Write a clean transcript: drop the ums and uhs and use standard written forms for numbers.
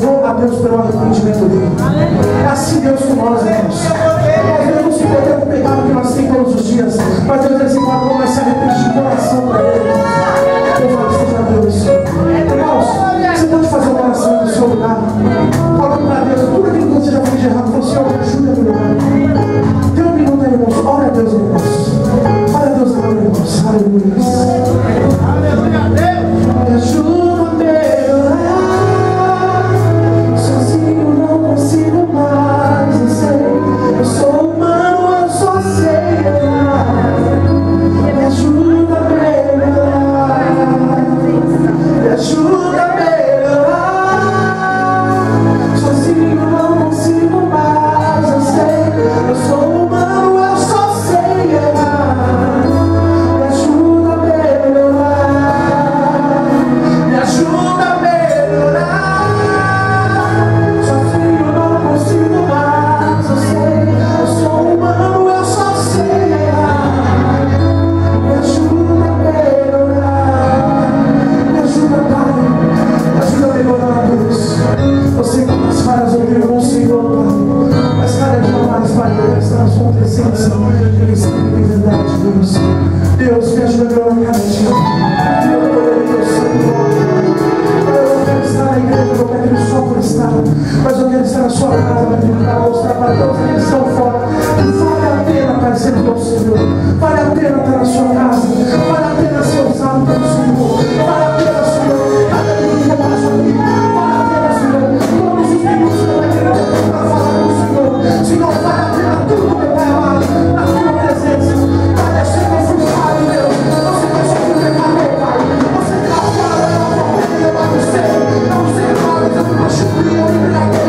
louvou a Deus pelo arrependimento dele. É assim Deus com nós, irmãos. Nós não se podemos pegar o que nós temos todos os dias, mas Deus diz assim, vamos se arrepender de coração para Ele. Eu falo, seja Deus. Irmãos, você pode fazer uma oração no seu lugar, falando para Deus tudo aquilo que você já fez de errado. Fala, Senhor, me ajuda a melhorar. Tem um minuto aí, irmãos. Ora a Deus, irmãos. Ora a Deus, irmãos. Aleluia. Aleluia, Deus. Me ajuda a melhorar. Sozinho não consigo mais. Eu sei, eu sou humano, eu só sei errar. Me ajuda a melhorar. Me ajuda a melhorar. Sozinho não consigo mais. Eu sei, eu sou humano, eu só sei errar. Me ajuda a melhorar. Me ajuda a melhorar. Sozinho não consigo mais. Eu sei, eu sou humano, eu só sei errar. Me ajuda a melhorar. Me ajuda, Pai. Me ajuda a melhorar, Deus. Eu sei que as falhas ouviram o Senhor, Pai. Mas cada dia mais, Pai, eu quero estar na sua presença. Em espírito e verdade, Deus. Deus, me ajuda a melhorar cada dia. Deus, poderoso, Senhor. Eu não quero estar na igreja, eu quero ir só por estar. Mas eu quero estar na sua casa, para mostrar para todos que estão fora. Que vale a pena, Pai, servir ao Senhor. Vale a pena estar na sua casa. Vale a pena ser usado pelo Senhor. Vale a pena, Senhor, cada minuto que eu passo aqui. Vale a pena, Senhor, todos os minutos que eu quero para falar com o Senhor. Senhor, vale a pena tudo, meu Pai amado, na tua presença. Pai, eu sei que eu fui falho, Deus. Você vai sofrer o pecado, Pai. Você está fora da tua vida, eu não sei, mas eu me machuquei, eu me